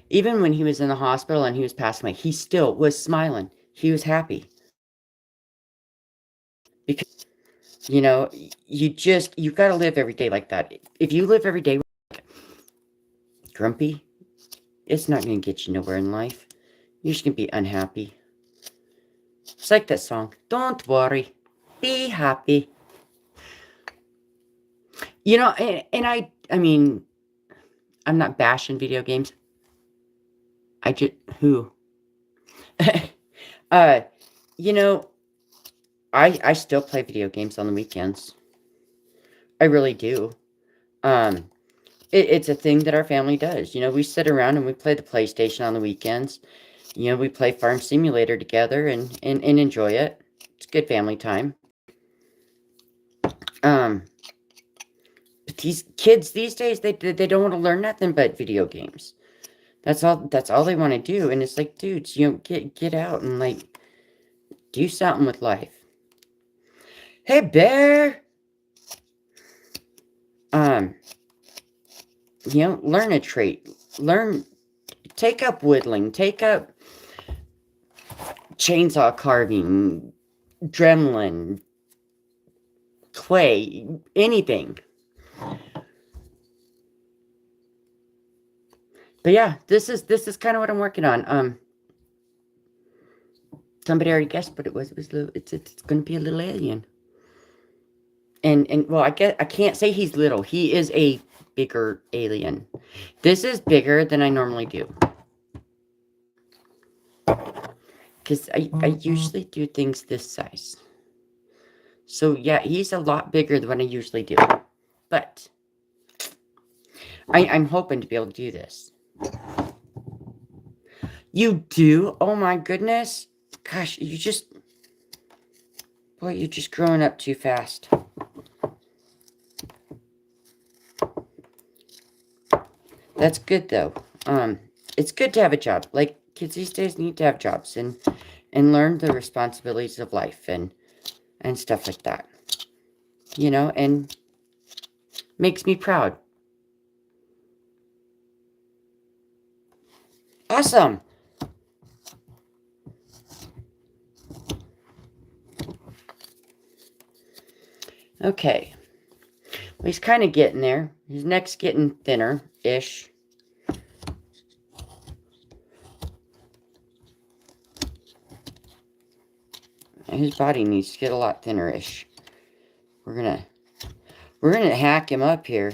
S1: when he was in the hospital and he was passing away, he still was smiling. He was happy. Because, you know, you've got to live every day like that. If you live every day grumpy, it's not going to get you nowhere in life. You're just going to be unhappy. It's like that song, don't worry, be happy. You know, and I mean, I'm not bashing video games. Who? You know, I still play video games on the weekends. I really do. It's a thing that our family does. You know, we sit around and we play the PlayStation on the weekends. You know, we play Farm Simulator together and enjoy it. It's good family time. But these kids these days, they don't want to learn nothing but video games. That's all they want to do. And it's like, dudes, you know, get out and like do something with life. Hey, bear. You know, learn a trait. Take up whittling. Take up chainsaw carving, dremlin, clay, anything. But yeah, this is kind of what I'm working on. Somebody already guessed what it was. It's going to be a little alien. And well, I can't say he's little. He is a bigger alien. This is bigger than I normally do. Because I usually do things this size. So yeah, he's a lot bigger than what I usually do. But I'm hoping to be able to do this. You do? Oh my goodness. Gosh, boy, you're just growing up too fast. That's good though. It's good to have a job. Like, kids these days need to have jobs and learn the responsibilities of life and stuff like that. You know, and makes me proud. Awesome. Okay. Well, he's kind of getting there. His neck's getting thinner-ish. His body needs to get a lot thinner-ish. We're gonna hack him up here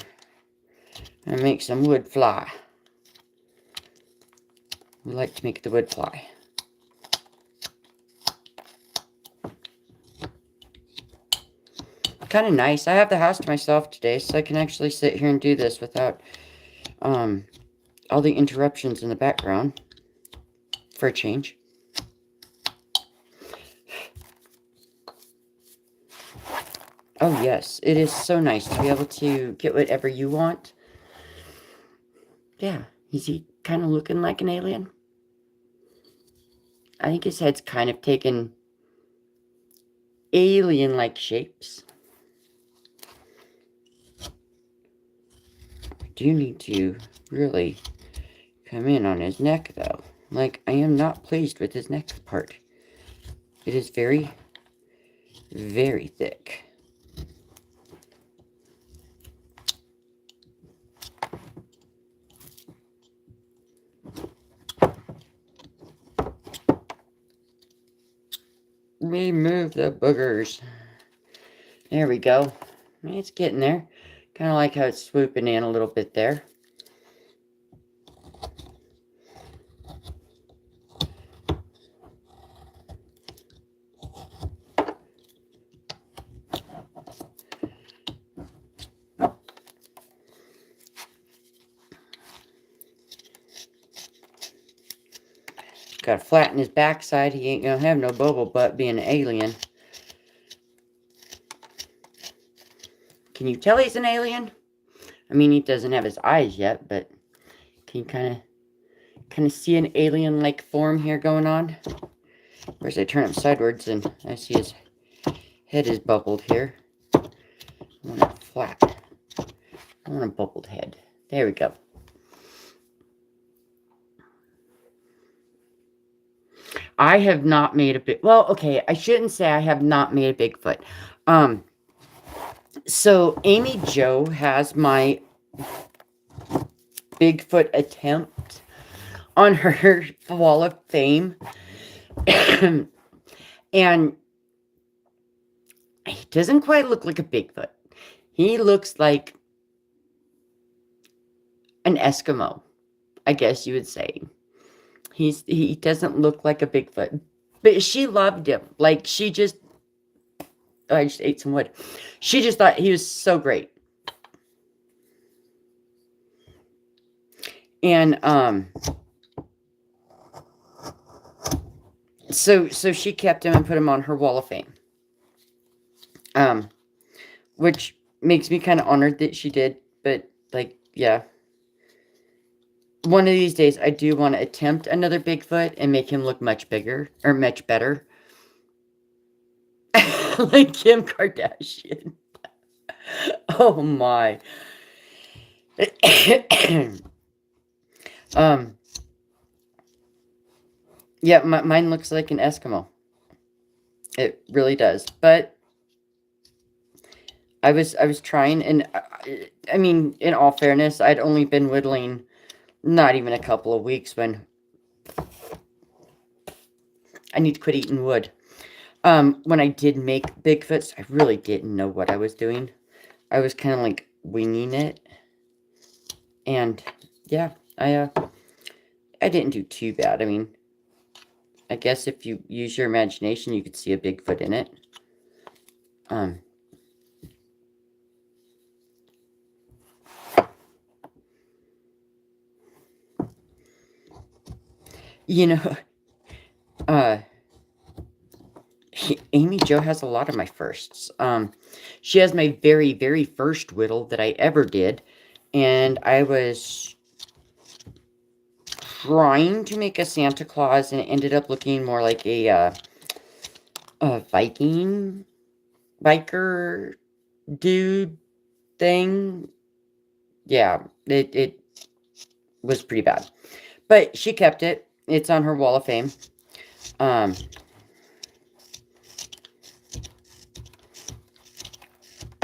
S1: and make some wood fly. We like to make the wood fly. Kind of nice. I have the house to myself today, so I can actually sit here and do this without all the interruptions in the background. For a change. Oh yes, it is so nice to be able to get whatever you want. Yeah, is he kind of looking like an alien? I think his head's kind of taken alien-like shapes. I do need to really come in on his neck, though. Like, I am not pleased with this next part. It is very, very thick. Remove the boogers. There we go. It's getting there. Kind of like how it's swooping in a little bit there. Got to flatten his backside. He ain't gonna have no bubble butt being an alien. Can you tell he's an alien? I mean, he doesn't have his eyes yet, but can you kind of see an alien-like form here going on? Whereas I turn him sideways and I see his head is bubbled here. I want it flat. I want a bubbled head. There we go. I have not made a big... Well, okay, I shouldn't say I have not made a Bigfoot. So Amy Jo has my Bigfoot attempt on her wall of fame. And he doesn't quite look like a Bigfoot. He looks like an Eskimo, I guess you would say. He doesn't look like a Bigfoot. But she loved him. Like, she just... Oh, I just ate some wood. She just thought he was so great. And, So she kept him and put him on her wall of fame. Which makes me kind of honored that she did. But, like, yeah. One of these days, I do want to attempt another Bigfoot and make him look much bigger. Or much better. Like Kim Kardashian. Oh, my. Yeah, mine looks like an Eskimo. It really does. But I was trying, and I mean, in all fairness, I'd only been whittling not even a couple of weeks when I need to quit eating wood. When I did make Bigfoots, I really didn't know what I was doing. I was kind of like winging it. And yeah, I didn't do too bad. I mean, I guess if you use your imagination, you could see a Bigfoot in it. You know, Amy Jo has a lot of my firsts. She has my very, very first whittle that I ever did. And I was trying to make a Santa Claus, and it ended up looking more like a Viking biker dude thing. Yeah, it was pretty bad. But she kept it. It's on her wall of fame.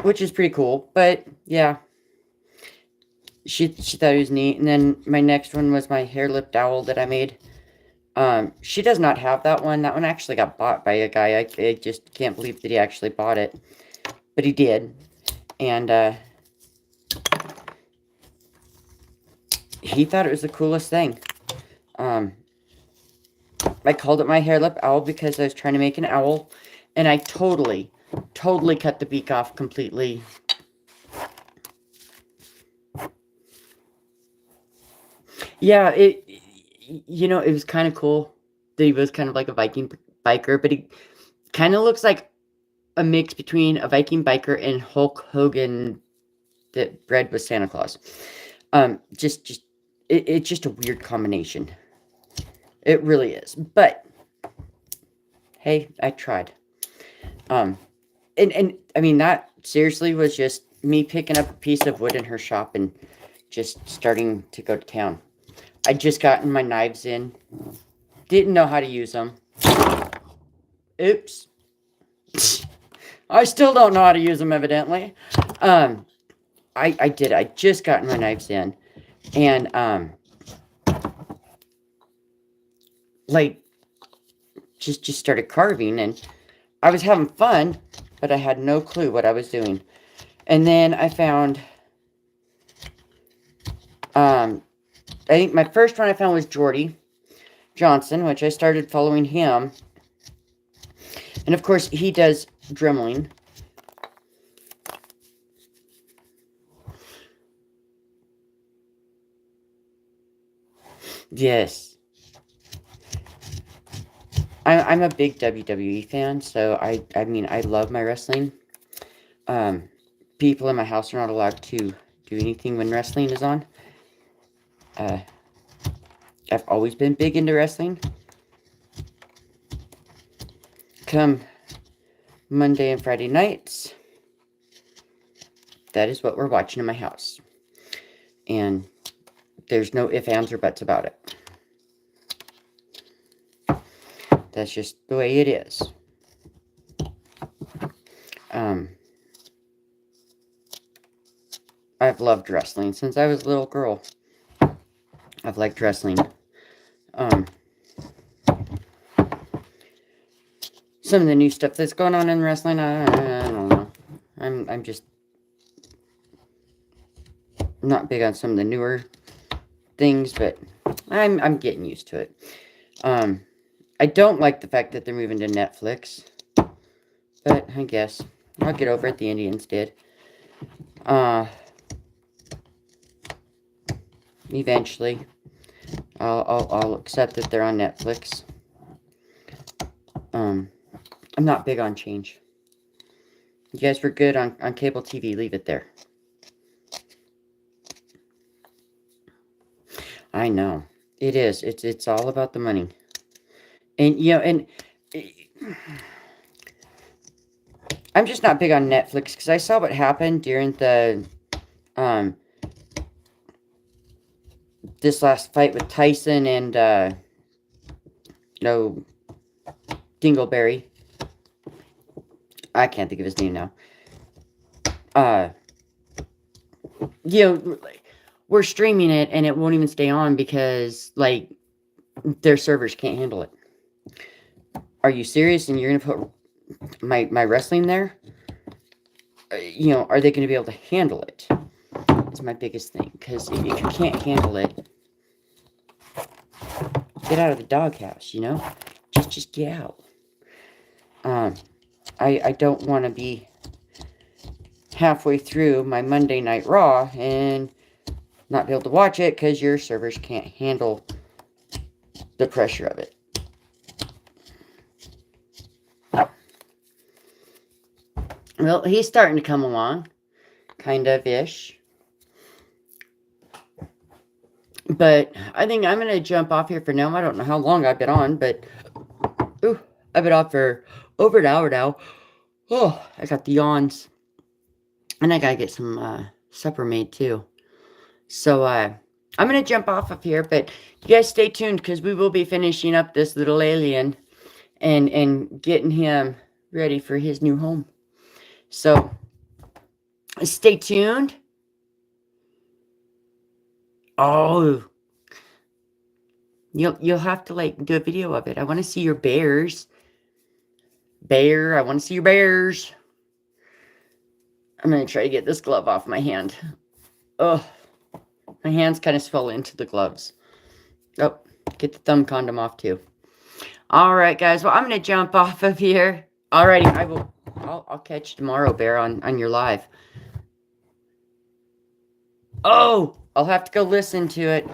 S1: Which is pretty cool. But, yeah. She thought it was neat. And then my next one was my hair-lipped owl that I made. She does not have that one. That one actually got bought by a guy. I just can't believe that he actually bought it. But he did. And, he thought it was the coolest thing. I called it my hair-lip owl because I was trying to make an owl. And I totally cut the beak off completely. Yeah, you know, it was kind of cool that he was kind of like a Viking biker, but he kind of looks like a mix between a Viking biker and Hulk Hogan that bred with Santa Claus. It's just a weird combination. It really is. But hey, I tried. And I mean, that seriously was just me picking up a piece of wood in her shop and just starting to go to town. I just gotten my knives in. Didn't know how to use them. Oops. I still don't know how to use them, evidently. I did. I just gotten my knives in. And, like, just started carving. And I was having fun, but I had no clue what I was doing. And then I found, I think my first one I found was Jordy Johnson, which I started following him. And of course, he does dremeling. Yes. I'm a big WWE fan, so I mean, I love my wrestling. People in my house are not allowed to do anything when wrestling is on. I've always been big into wrestling. Come Monday and Friday nights, that is what we're watching in my house. And there's no ifs, ands, or buts about it. That's just the way it is. I've loved wrestling since I was a little girl. I've liked wrestling. Some of the new stuff that's going on in wrestling, I don't know. I'm just not big on some of the newer things, but I'm getting used to it. I don't like the fact that they're moving to Netflix, but I guess I'll get over it. The Indians did. Eventually, I'll accept that they're on Netflix. I'm not big on change. You guys were good on cable TV. Leave it there. I know. It is. It's all about the money. And, you know, and I'm just not big on Netflix because I saw what happened during the, this last fight with Tyson and, Dingleberry. I can't think of his name now. We're streaming it and it won't even stay on because, like, their servers can't handle it. Are you serious? And you're going to put my wrestling there? Are they going to be able to handle it? That's my biggest thing. Because if you can't handle it, get out of the doghouse, Just get out. I don't want to be halfway through my Monday Night Raw and not be able to watch it because your servers can't handle the pressure of it. Well, he's starting to come along, kind of-ish. But I think I'm going to jump off here for now. I don't know how long I've been on, but I've been off for over an hour now. Oh, I got the yawns. And I got to get some supper made too. So I'm going to jump off of here, but you guys stay tuned because we will be finishing up this little alien and getting him ready for his new home. So stay tuned. Oh, you'll have to do a video of it. I want to see your bears. I want to see your bears. I'm going to try to get this glove off my hand. Oh, my hand's kind of swell into the gloves. Oh, get the thumb condom off too. All right, guys. Well, I'm going to jump off of here. Alrighty, I'll catch you tomorrow, Bear, on your live. Oh, I'll have to go listen to it.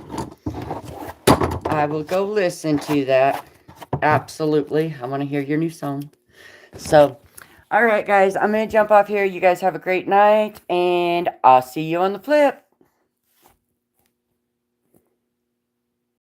S1: I will go listen to that. Absolutely. I want to hear your new song. So, alright, guys. I'm going to jump off here. You guys have a great night. And I'll see you on the flip.